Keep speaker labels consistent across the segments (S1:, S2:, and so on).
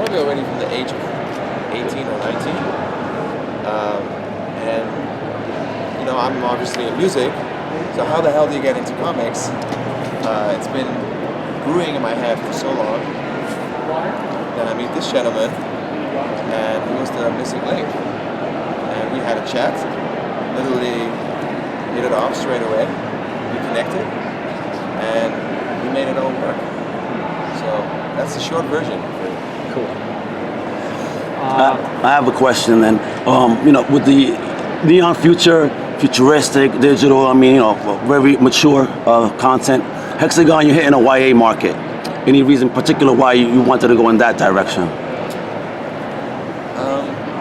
S1: probably already from the age of 18 or 19. And, you know, I'm obviously in music, so how the hell do you get into comics? It's been brewing in my head for so long. Then I meet this gentleman, and he was the missing link. And we had a chat, literally hit it off straight away. We connected, and we made it all work. So that's the short version.
S2: Cool.
S3: I have a question then. You know, with the neon futuristic, digital, I mean, you know, very mature content, Hexagon, you're hitting a YA market. Any reason particular why you wanted to go in that direction?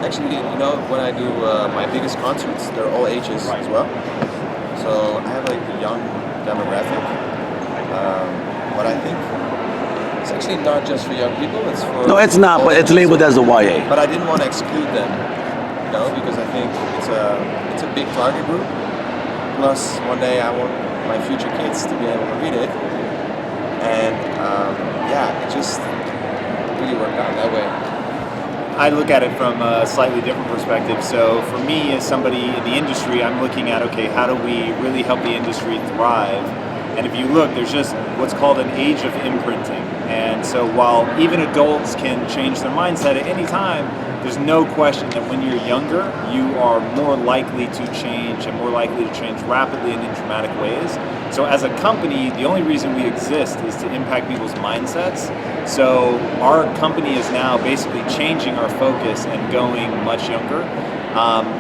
S1: Actually, you know, when I do my biggest concerts, they're all ages as well. So I have like a young demographic. But I think it's actually not just for young people, it's for...
S3: No, it's not, but it's labeled as a YA.
S1: But I didn't want to exclude them, you know, because I think it's a big target group. Plus, one day I want my future kids to be able to read it. And yeah, it just really worked out that way.
S2: I look at it from a slightly different perspective. So for me, as somebody in the industry, I'm looking at, okay, how do we really help the industry thrive? And if you look, there's just what's called an age of imprinting. And so while even adults can change their mindset at any time, there's no question that when you're younger, you are more likely to change and more likely to change rapidly and in dramatic ways. So as a company, the only reason we exist is to impact people's mindsets. So our company is now basically changing our focus and going much younger.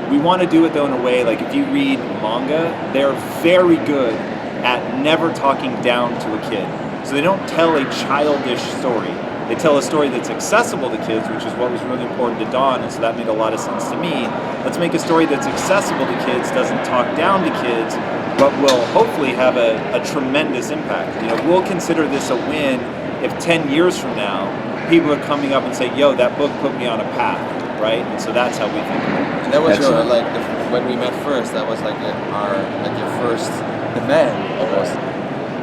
S2: We want to do it though in a way, like if you read manga, they're very good at never talking down to a kid. So they don't tell a childish story. They tell a story that's accessible to kids, which is what was really important to Don, and so that made a lot of sense to me. Let's make a story that's accessible to kids, doesn't talk down to kids, but will hopefully have a tremendous impact. You know, we'll consider this a win if 10 years from now, people are coming up and say, yo, that book put me on a path, right? And so that's how we think of it.
S1: And that was your, like, when we met first, that was like your first demand almost.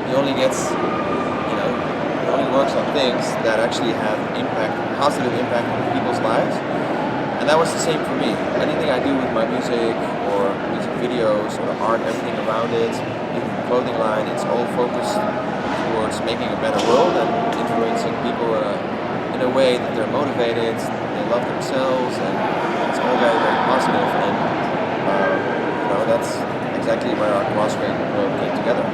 S1: He only gets, you know, he only works on things that actually have impact, positive impact on people's lives. And that was the same for me. Anything I do with my music or music videos or the art, everything around it, even the clothing line, it's all focused towards making a better world and influencing people in a way that they're motivated, they love themselves, and it's all very, very positive. And you know, that's exactly where our Crossway came together.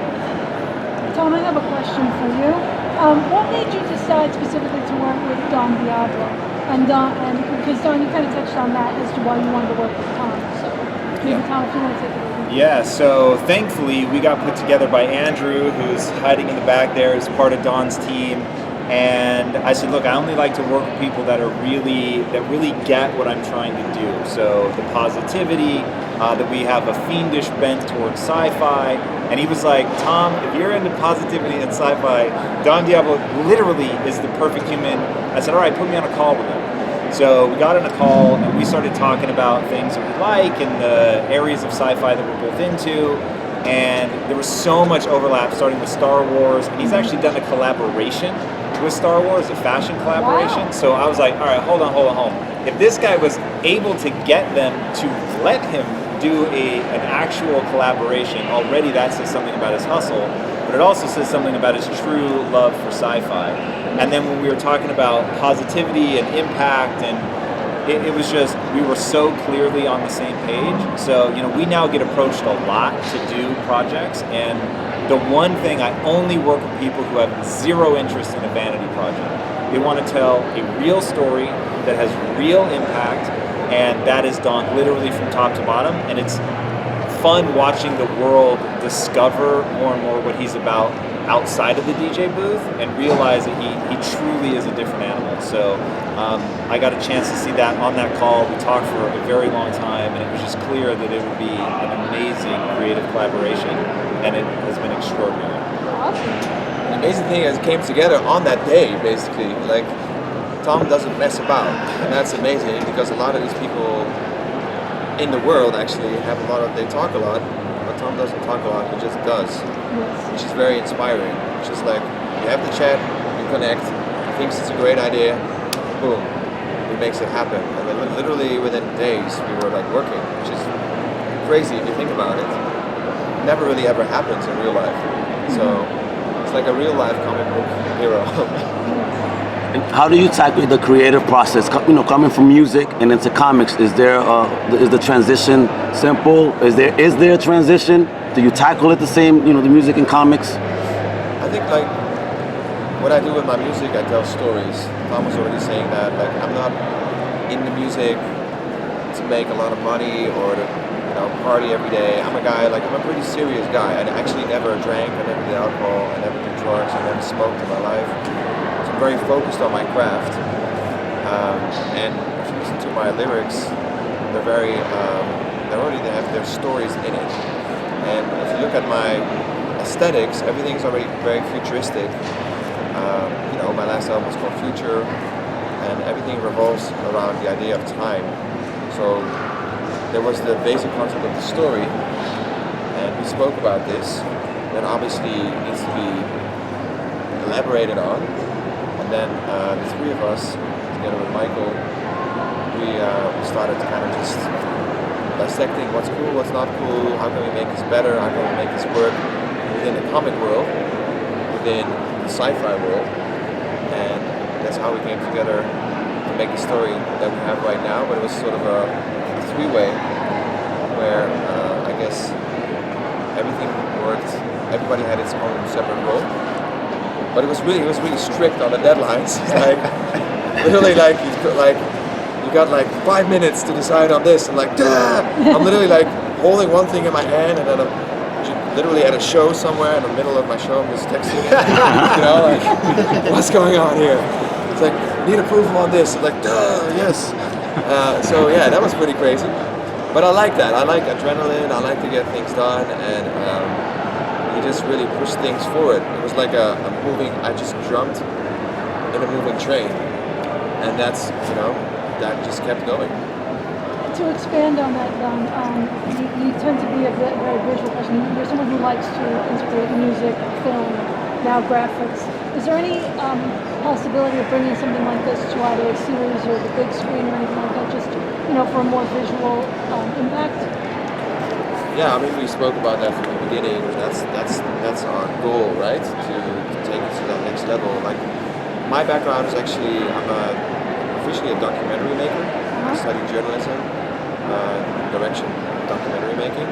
S4: Tom, I have a question for you. What made you decide specifically to work with Don Diablo? And because Don, you kind of touched on that as to why you wanted to work with Tom. So maybe Tom, if you want to take it over.
S2: Yeah, so thankfully we got put together by Andrew, who's hiding in the back there as part of Don's team. And I said, look, I only like to work with people that really get what I'm trying to do. So the positivity, that we have a fiendish bent towards sci-fi. And he was like, Tom, if you're into positivity and sci-fi, Don Diablo literally is the perfect human. I said, all right, put me on a call with him. So we got on a call and we started talking about things that we like and the areas of sci-fi that we're both into. And there was so much overlap, starting with Star Wars. And he's actually done a collaboration with Star Wars, a fashion collaboration. Wow. So I was like, all right, hold on. If this guy was able to get them to let him do an actual collaboration, already that says something about his hustle, but it also says something about his true love for sci-fi. And then when we were talking about positivity and impact, and it was just, we were so clearly on the same page. So, you know, we now get approached a lot to do projects, and the one thing, I only work with people who have zero interest in a vanity project. They want to tell a real story that has real impact, and that is Don literally from top to bottom. And it's fun watching the world discover more and more what he's about outside of the DJ booth and realize that he truly is a different animal. So I got a chance to see that on that call. We talked for a very long time, and it was just clear that it would be an amazing creative collaboration, and it has been extraordinary.
S1: The amazing thing is it came together on that day, basically. Like, Tom doesn't mess about, and that's amazing because a lot of these people in the world actually have they talk a lot, but Tom doesn't talk a lot, he just does, which is very inspiring. It's just like, you have the chat, you connect, he thinks it's a great idea, boom, makes it happen. And then literally within days we were like working, which is crazy if you think about it. Never really ever happens in real life. So it's like a real life comic book hero.
S3: And how do you tackle the creative process? Coming from music and into comics, is the transition simple? Is there a transition? Do you tackle it the same? The music and comics.
S1: I think like what I do with my music, I tell stories. Tom was already saying that. Like I'm not in the music to make a lot of money or to party every day. I'm a pretty serious guy. I actually never drank. I never did alcohol. I never did drugs. I never smoked in my life. So I'm very focused on my craft. And if you listen to my lyrics, they're very they have their stories in it. And if you look at my aesthetics, everything's already very futuristic. My last album was called Future, and everything revolves around the idea of time. So there was the basic concept of the story, and we spoke about this. Then obviously it needs to be elaborated on. And then the three of us, together with Michael, we started to kind of just dissecting what's cool, what's not cool, how can we make this better, how can we make this work within the comic world, within the sci-fi world, and that's how we came together to make the story that we have right now. But it was sort of a three-way where I guess everything worked, everybody had its own separate role, but it was really strict on the deadlines. Literally you got like 5 minutes to decide on this, and like, duh! I'm literally like holding one thing in my hand, and then I'm literally at a show somewhere in the middle of my show, I'm just texting it, what's going on here? It's like, need approval on this. I'm like, duh, yes. So yeah, that was pretty crazy. But I like that. I like adrenaline. I like to get things done, and you just really push things forward. It was like I just jumped in a moving train, and that's, that just kept going.
S4: To expand on that, Don, you tend to be a very visual person. You're someone who likes to integrate music, film, now graphics. Is there any possibility of bringing something like this to either a series or the big screen or anything like that, just for a more visual impact?
S1: Yeah, I mean, we spoke about that from the beginning. That's our goal, right? To take it to that next level. Like, my background is actually, I'm officially a documentary maker. I studied journalism, direction, documentary making.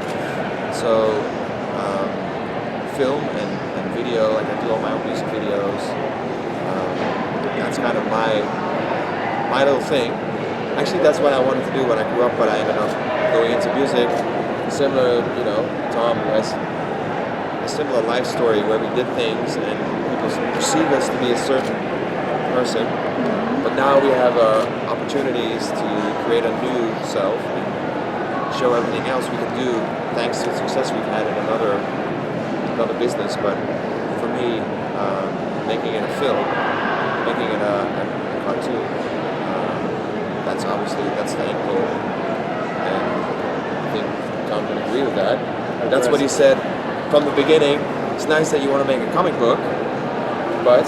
S1: So, film and video, like I do all my own music videos. That's kind of my little thing. Actually, that's what I wanted to do when I grew up, but I ended up going into music. Similar, Tom has a similar life story where we did things and people perceive us to be a certain person. But now we have opportunities to create a new self and show everything else we can do thanks to the success we've had in another business. But for me, making it a film, making it a cartoon, that's the end goal. And I think Tom can agree with that. That's what he said from the beginning. It's nice that you want to make a comic book, but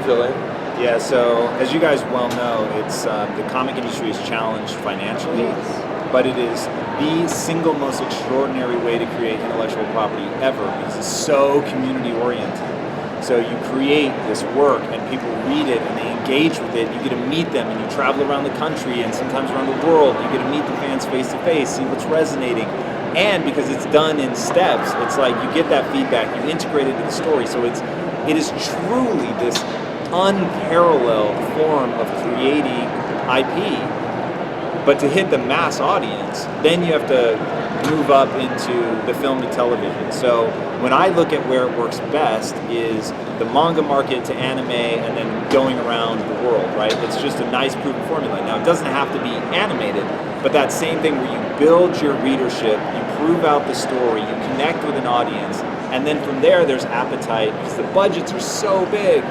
S1: fill in.
S2: Yeah, so as you guys well know, it's the comic industry is challenged financially, but it is the single most extraordinary way to create intellectual property ever because it's so community oriented. So you create this work and people read it and they engage with it. You get to meet them and you travel around the country and sometimes around the world. You get to meet the fans face to face, see what's resonating. And because it's done in steps, it's like you get that feedback, you integrate it into the story. So it is truly this unparalleled form of creating IP. But to hit the mass audience, then you have to move up into the film to television. So when I look at where it works best is the manga market to anime and then going around the world, right? It's just a nice proven formula. Now it doesn't have to be animated, but that same thing where you build your readership, you prove out the story, you connect with an audience, and then from there there's appetite because the budgets are so big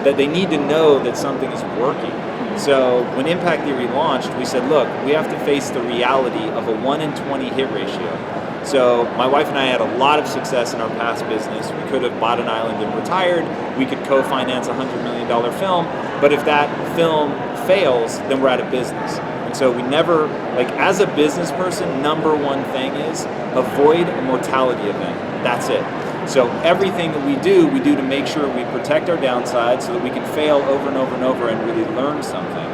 S2: that they need to know that something is working. So when Impact Theory launched, we said, look, we have to face the reality of a 1 in 20 hit ratio. So my wife and I had a lot of success in our past business. We could have bought an island and retired. We could co-finance a $100 million film. But if that film fails, then we're out of business. And so we never, like as a business person, number one thing is avoid a mortality event. That's it. So everything that we do to make sure we protect our downside so that we can fail over and over and over and really learn something.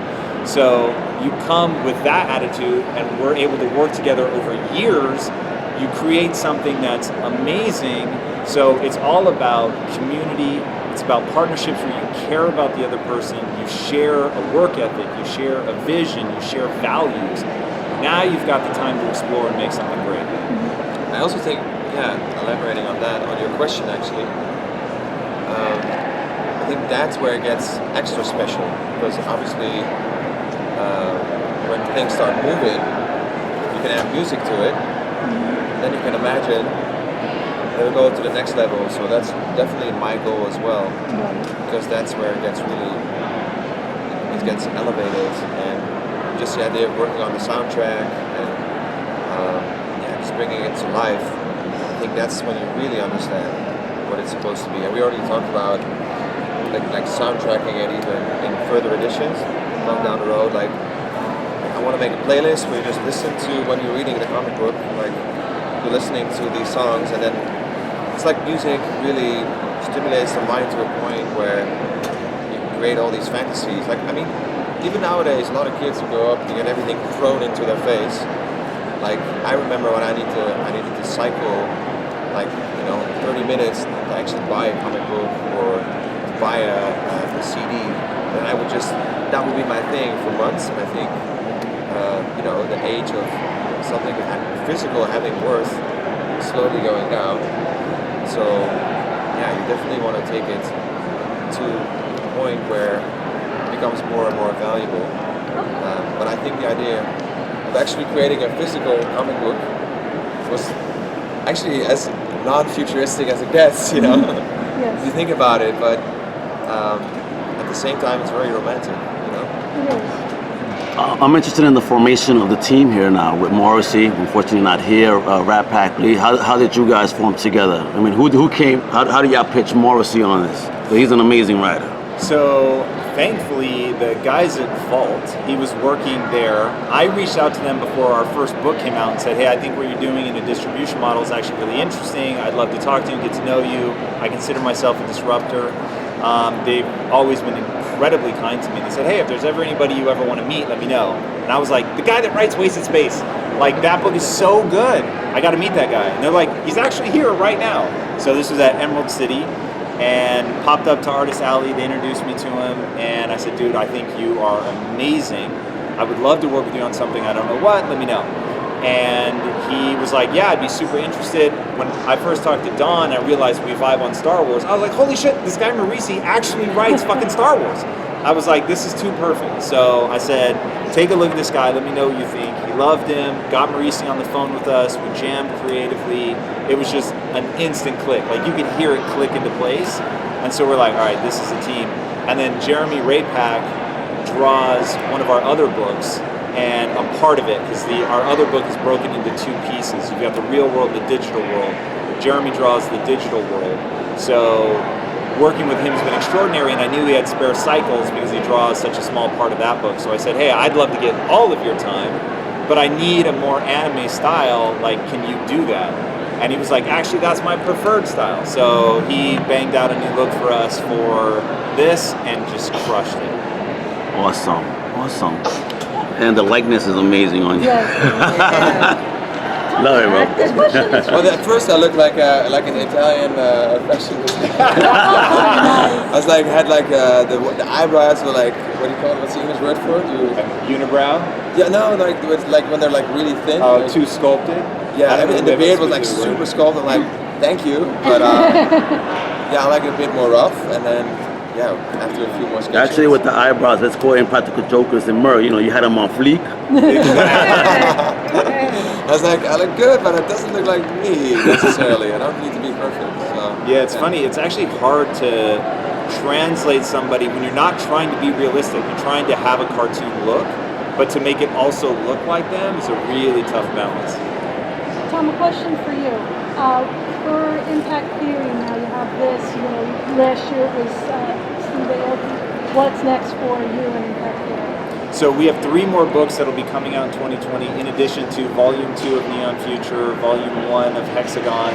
S2: So you come with that attitude and we're able to work together over years. You create something that's amazing. So it's all about community. It's about partnerships where you care about the other person. You share a work ethic. You share a vision. You share values. Now you've got the time to explore and make something great.
S1: I also think, elaborating on that, on your question actually, I think that's where it gets extra special, because obviously when things start moving, you can add music to it, then you can imagine they'll go to the next level. So that's definitely my goal as well, because that's where it gets elevated, and just the idea of working on the soundtrack and just bringing it to life. I think that's when you really understand what it's supposed to be. And we already talked about like soundtracking it even in further editions down the road. Like I want to make a playlist where you just listen to when you're reading the comic book, like you're listening to these songs, and then it's like music really stimulates the mind to a point where you can create all these fantasies. Like I mean, even nowadays, a lot of kids who grow up, you get everything thrown into their face. Like I remember when I needed to cycle like 30 minutes to actually buy a comic book or to buy a CD, and I would just, that would be my thing for months. And I think the age of something physical having worth is slowly going down. So you definitely want to take it to a point where it becomes more and more valuable. But I think the idea of actually creating a physical comic book was actually as non-futuristic as it gets,
S4: Yes.
S1: if you think about it, but at the same time it's very romantic,
S4: It is.
S3: I'm interested in the formation of the team here now with Morrissey. Unfortunately not here. Rat Pack Lee. How did you guys form together? I mean, who came? How did y'all pitch Morrissey on this? So he's an amazing writer.
S2: So thankfully, the guys at Vault, he was working there. I reached out to them before our first book came out and said, hey, I think what you're doing in a distribution model is actually really interesting. I'd love to talk to you, get to know you. I consider myself a disruptor. They've always been incredibly kind to me. They said, hey, if there's ever anybody you ever want to meet, let me know. And I was like, the guy that writes Wasted Space, like that book is so good. I got to meet that guy. And they're like, he's actually here right now. So this was at Emerald City. And popped up to Artist Alley. They introduced me to him, and I said, dude, I think you are amazing. I would love to work with you on something. I don't know what, let me know. And he was like, yeah, I'd be super interested. When I first talked to Don, I realized we vibe on Star Wars. I was like, holy shit, this guy Morrissey actually writes fucking Star Wars. I was like, this is too perfect. So I said, take a look at this guy, let me know what you think. He loved him, got Morrissey on the phone with us, we jammed creatively. It was just an instant click. Like you could hear it click into place. And so we're like, all right, this is a team. And then Jeremy Raidpack draws one of our other books, and a part of it, because our other book is broken into two pieces. You've got the real world, the digital world. Jeremy draws the digital world. So working with him has been extraordinary, and I knew he had spare cycles because he draws such a small part of that book. So I said, hey, I'd love to get all of your time, but I need a more anime style. Like, can you do that? And he was like, actually, that's my preferred style. So he banged out a new look for us for this and just crushed it.
S3: Awesome. And the likeness is amazing on you.
S4: Yes.
S3: Love it, bro.
S4: This question is
S1: Well, at first I looked like an Italian fashion designer. I was like, had like the eyebrows were like, what do you call it? What's the English word for it?
S2: Unibrow?
S1: Yeah, no, like when they're like really thin.
S2: Oh,
S1: like,
S2: too sculpted?
S1: yeah,
S2: I don't know
S1: and the
S2: if
S1: beard
S2: that's
S1: was like
S2: what you
S1: super sculpted. I'm like, thank you, but yeah, I like it a bit more rough. And then after a few more sketches.
S3: Actually, with the eyebrows, let's go Impractical Jokers and Murr. You had them on fleek.
S1: I was like, I look good, but it doesn't look like me necessarily. I don't need to be perfect. So,
S2: Yeah, it's funny. It's actually hard to translate somebody when you're not trying to be realistic. You're trying to have a cartoon look, but to make it also look like them is a really tough balance.
S4: Tom, a question for you. For Impact Theory now, you have this, last year it was Steve Aoki. What's next for you in Impact Theory?
S2: So we have 3 more books that'll be coming out in 2020, in addition to Volume 2 of Neon Future, Volume 1 of Hexagon.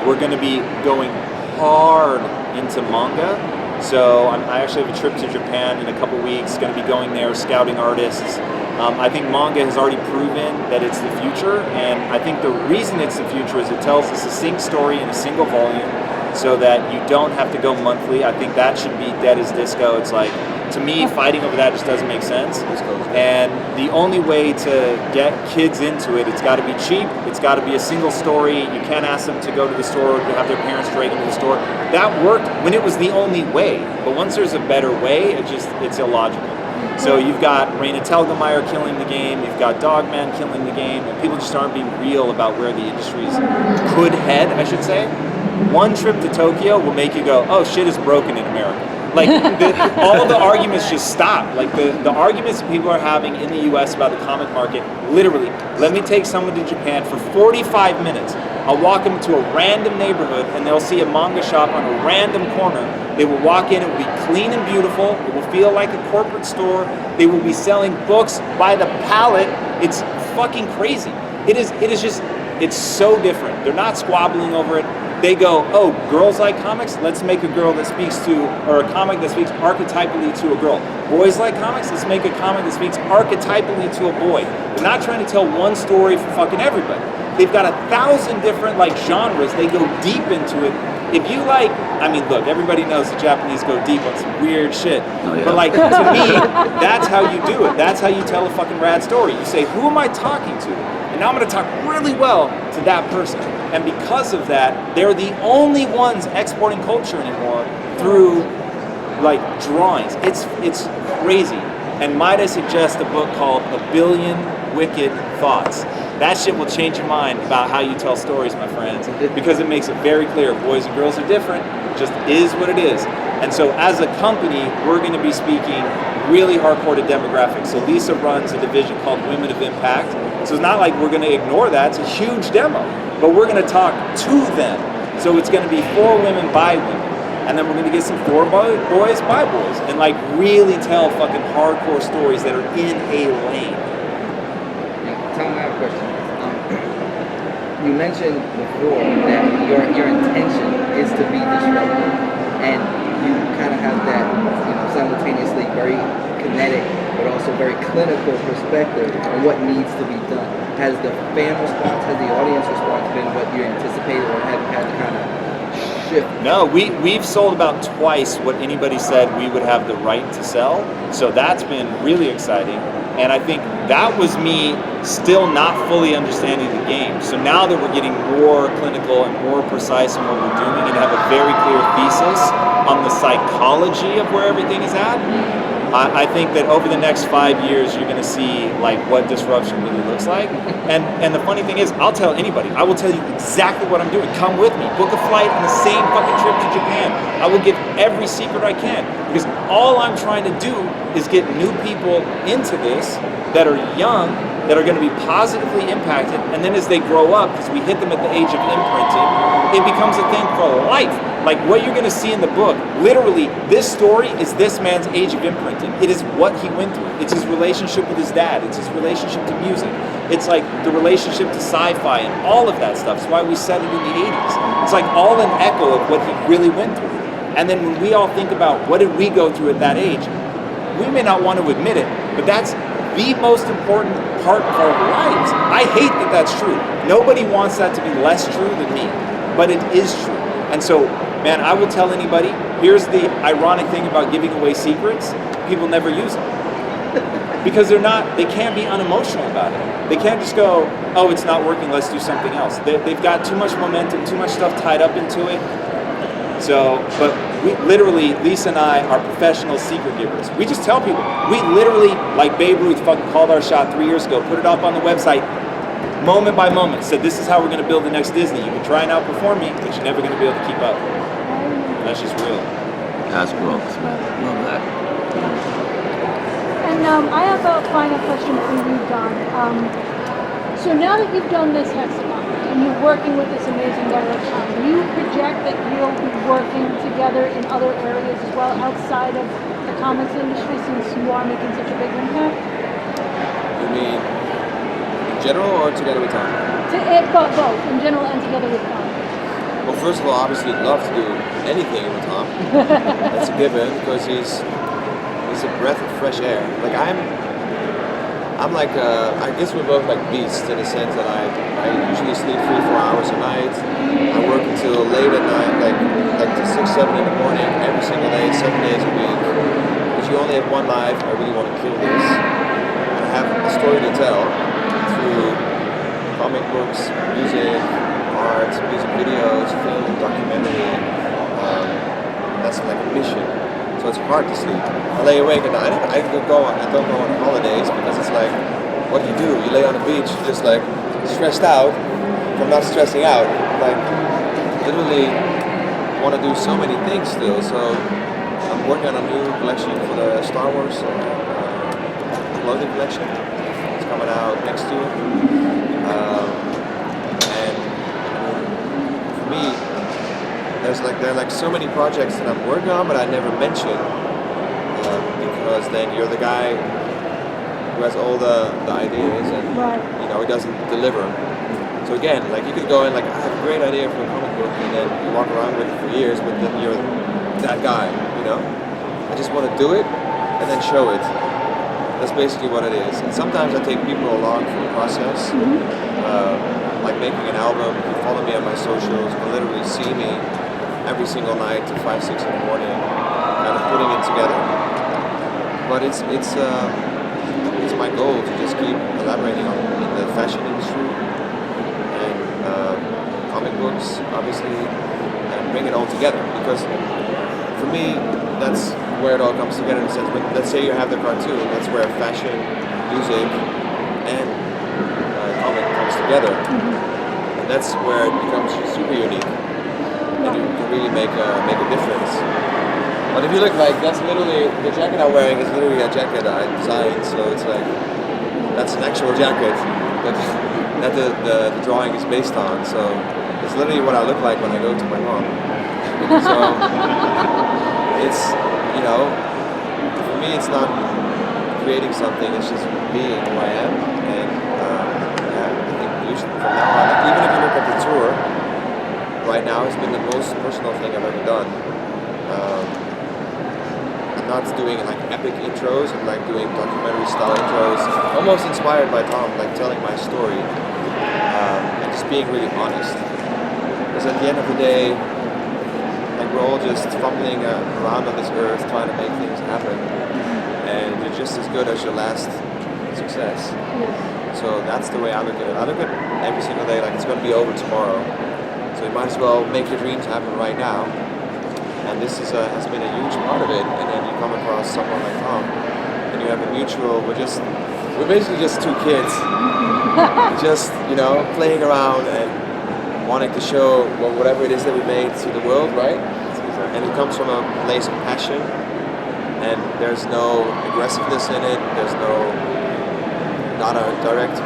S2: We're going to be going hard into manga. So I actually have a trip to Japan in a couple weeks, going to be going there, scouting artists. I think manga has already proven that it's the future, and I think the reason it's the future is it tells a succinct story in a single volume so that you don't have to go monthly. I think that should be dead as disco. It's like, to me, fighting over that just doesn't make sense. And the only way to get kids into it, it's got to be cheap, it's got to be a single story. You can't ask them to go to the store, to have their parents drag them to the store. That worked when it was the only way, but once there's a better way, it's illogical. So you've got Raina Telgemeier killing the game, you've got Dogman killing the game, and people just aren't being real about where the industries could head, I should say. One trip to Tokyo will make you go, oh, shit is broken in America. Like, all the arguments just stop. Like, the arguments people are having in the US about the comic market, literally, let me take someone to Japan for 45 minutes. I'll walk them to a random neighborhood and they'll see a manga shop on a random corner. They will walk in, it will be clean and beautiful, it will feel like a corporate store, they will be selling books by the pallet. It's fucking crazy. It is just, it's so different. They're not squabbling over it. They go, oh, girls like comics? Let's make a girl that speaks to, or a comic that speaks archetypally to a girl. Boys like comics? Let's make a comic that speaks archetypally to a boy. They're not trying to tell one story for fucking everybody. They've got 1,000 different like genres. They go deep into it. If you like, I mean, look, everybody knows the Japanese go deep on some weird shit. Oh, yeah. But like, to me, that's how you do it. That's how you tell a fucking rad story. You say, who am I talking to? And now I'm gonna talk really well to that person. And because of that, they're the only ones exporting culture anymore through like drawings. It's crazy. And might I suggest a book called A Billion Wicked Thoughts. That shit will change your mind about how you tell stories, my friends, because it makes it very clear boys and girls are different. It just is what it is. And so as a company, we're going to be speaking really hardcore to demographics. So Lisa runs a division called Women of Impact. So it's not like we're going to ignore that. It's a huge demo. But we're going to talk to them. So it's going to be for women by women. And then we're going to get some for boys by boys. And like really tell fucking hardcore stories that are in a lane.
S5: Tom, I have a question. You mentioned before that your intention is to be disruptive, and you kind of have that, simultaneously very kinetic, but also very clinical perspective on what needs to be done. Has the fan response, has the audience response been what you anticipated, or have you had to kind of shift?
S2: No, we've sold about twice what anybody said we would have the right to sell. So that's been really exciting. And I think that was me still not fully understanding the game. So now that we're getting more clinical and more precise in what we're doing and have a very clear thesis on the psychology of where everything is at, I think that over the next 5 years, you're going to see like what disruption really looks like. And the funny thing is, I'll tell anybody. I will tell you exactly what I'm doing. Come with me. Book a flight on the same fucking trip to Japan. I will give every secret I can, because all I'm trying to do is get new people into this that are young, that are going to be positively impacted, and then as they grow up, because we hit them at the age of imprinting, it becomes a thing for life. Like what you're going to see in the book, literally, this story is this man's age of imprinting. It is what he went through. It's his relationship with his dad. It's his relationship to music. It's like the relationship to sci-fi and all of that stuff. It's why we said it in the 80s. It's like all an echo of what he really went through. And then when we all think about what did we go through at that age, we may not want to admit it, but that's the most important part of our lives. I hate that that's true. Nobody wants that to be less true than me, but it is true. And so, man, I will tell anybody, here's the ironic thing about giving away secrets, people never use them. Because they can't be unemotional about it. They can't just go, oh, it's not working, let's do something else. They've got too much momentum, too much stuff tied up into it. So, but we literally, Lisa and I are professional secret givers. We just tell people. We literally, like Babe Ruth fucking called our shot 3 years ago, put it up on the website, moment by moment, said this is how we're going to build the next Disney. You can try and outperform me, but you're never going to be able to keep up. That's just real.
S3: That's growth, man. Love that.
S4: And I have a final question for you, Don. So now that you've done this Hexagon and you're working with this amazing direction, do you project that you'll be working together in other areas as well outside of the comics industry since you are making such a big impact?
S1: You mean in general or together with Tom?
S4: Both, in general and together with Tom.
S1: Well, first of all, obviously, I'd love to do anything with Tom. That's a given because he's a breath of fresh air. Like I'm like I guess we're both like beasts in the sense that I usually sleep 3-4 hours a night. I work until late at night, like to 6-7 in the morning every single day, 7 days a week. Because you only have one life. I really want to kill this. And I have a story to tell through comic books, music, art, music videos, film, documentary. That's like a mission. So it's hard to sleep. I lay awake at night. I don't go on holidays because it's like, what do? You lay on the beach, just like stressed out from not stressing out. Like literally want to do so many things still. So I'm working on a new collection for the Star Wars clothing collection. It's coming out next year. And for me, there are like so many projects that I'm working on, but I never mention because then you're the guy who has all the ideas and he doesn't deliver. So again, like you could go in like I have a great idea for a comic book, and then you walk around with it for years, but then you're that guy. I just want to do it and then show it. That's basically what it is. And sometimes I take people along for the process. Like making an album. If you follow me on my socials, you can literally see me every single night to 5-6 in the morning, kind of putting it together. But it's my goal to just keep collaborating in the fashion industry and comic books, obviously, and bring it all together. Because for me, that's where it all comes together in a sense. But let's say you have the cartoon, that's where fashion, music, and comic comes together. And that's where it becomes super unique. And you can really make a difference. But if you look, like, that's literally, the jacket I'm wearing is literally a jacket I designed, so it's like, that's an actual jacket that the drawing is based on, so it's literally what I look like when I go to my mom. So, it's, for me it's not creating something, it's just being who I am, and I think from now on, like, even if you look at the tour, right now it's been the most personal thing I've ever done. I'm not doing like epic intros, I'm like doing documentary style intros, almost inspired by Tom, like telling my story, and just being really honest. Because at the end of the day, like we're all just fumbling around on this earth trying to make things happen, and you're just as good as your last success. So that's the way I look at it. I look at every single day like it's going to be over tomorrow. So you might as well make your dreams happen right now. And this has been a huge part of it. And then you come across someone like Tom, and you have a mutual. We're basically just two kids, just playing around and wanting to show whatever it is that we made to the world, right? And it comes from a place of passion, and there's no aggressiveness in it. There's not a direct,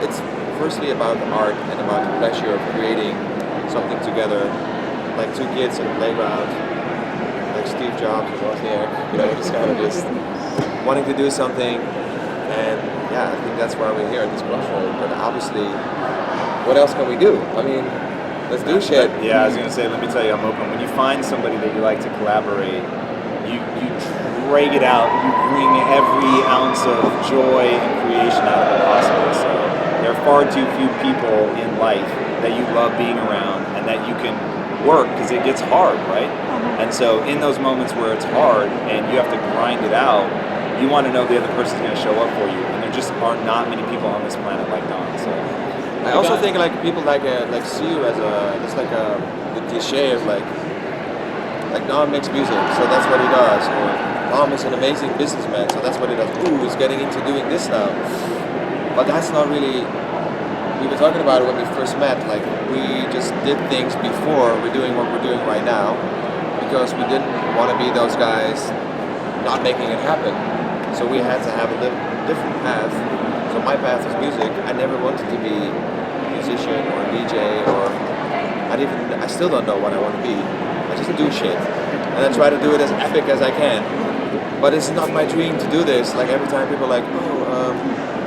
S1: It's firstly about the art and about the pleasure of creating something together. Like two kids in a playground, like Steve Jobs was here, just kind of just wanting to do something, and I think that's why we're here at this crossroad. But obviously, what else can we do? I mean, let's do shit.
S2: Yeah, I was gonna say, let me tell you, I'm open. When you find somebody that you like to collaborate, you drag it out, you bring every ounce of joy and creation out of it possible. So there are far too few people in life that you love being around and that you can work, because it gets hard, right? And so in those moments where it's hard and you have to grind it out, you want to know the other person's going to show up for you, and there just are not many people on this planet like Don. So
S1: I also think like people like see you as the cliche of like Don makes music, so that's what he does, or Tom is an amazing businessman, so that's what he does. Ooh, he's getting into doing this now. But that's not really. We were talking about it when we first met, like we just did things before we're doing what we're doing right now because we didn't want to be those guys not making it happen. So we had to have a different path. So my path was music. I never wanted to be a musician or a DJ or I still don't know what I want to be. I just do shit, and I try to do it as epic as I can. But it's not my dream to do this. Like every time people are like, oh,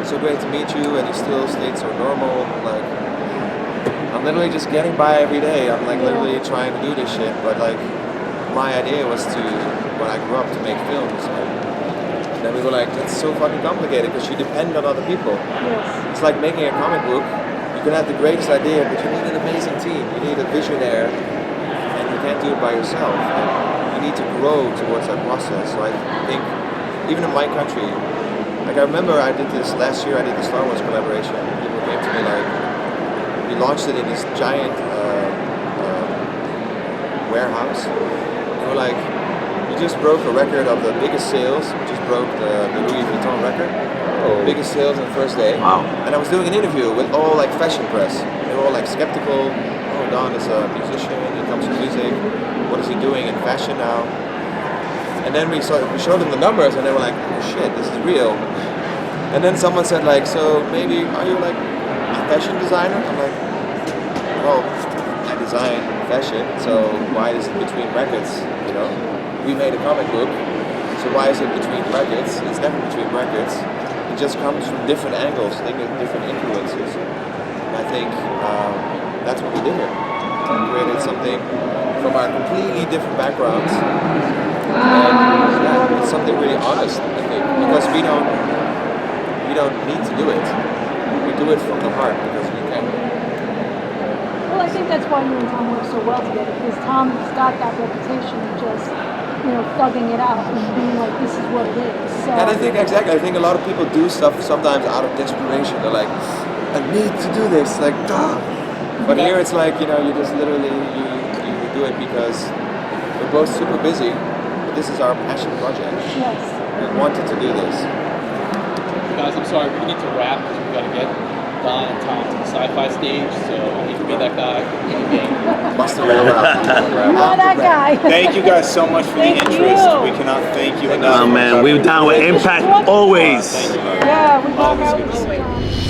S1: so great to meet you, and you still stayed so normal. Like I'm literally just getting by every day. I'm like literally trying to do this shit. But like my idea was to, when I grew up, to make films. And then we were like, that's so fucking complicated because you depend on other people.
S4: Yes.
S1: It's like making a comic book. You can have the greatest idea, but you need an amazing team. You need a visionaire, and you can't do it by yourself. And you need to grow towards that process. So I think, even in my country, like I remember I did this last year. I did the Star Wars collaboration. And people came to me like, we launched it in this giant warehouse. They were like, you just broke a record of the biggest sales. You just broke the Louis Vuitton record. Biggest sales on the first day.
S3: Wow.
S1: And I was doing an interview with all like fashion press. They were all like skeptical. Oh, Don is a musician. He comes from music. What is he doing in fashion now? And then we showed them the numbers, and they were like, oh shit, this is real. And then someone said like, so maybe are you like a fashion designer? I'm like, well, I design fashion, so why is it between records? You know, we made a comic book, so why is it between records? It's never between records. It just comes from different angles, different influences. And I think that's what we did here. We created something from our completely different backgrounds. And yeah, it's something really honest, I think, because we don't need to do it. We do it from the heart because we can.
S4: Well, I think that's why you and Tom work so well together, because Tom's got that reputation of just, thugging it out and being like, this is what it is. So.
S1: And I think, exactly, I think a lot of people do stuff sometimes out of desperation. They're like, I need to do this, like, duh. But here it's like, you just literally, you do it because we're both super busy, but this is our passion project.
S4: Yes.
S1: We wanted to do this.
S6: Guys, I'm sorry, we need to wrap because we've got to get Don and Tom to the sci-fi stage, so I hate to be that guy.
S1: Must have ran
S4: You're not that guy.
S2: Thank you guys so much for the
S4: Thank
S2: interest.
S4: you.
S2: We cannot thank you enough.
S3: Oh man, we're down with impact always.
S2: Thank you.
S4: Yeah, we
S2: Always
S4: love
S2: good to see you.
S4: Tom.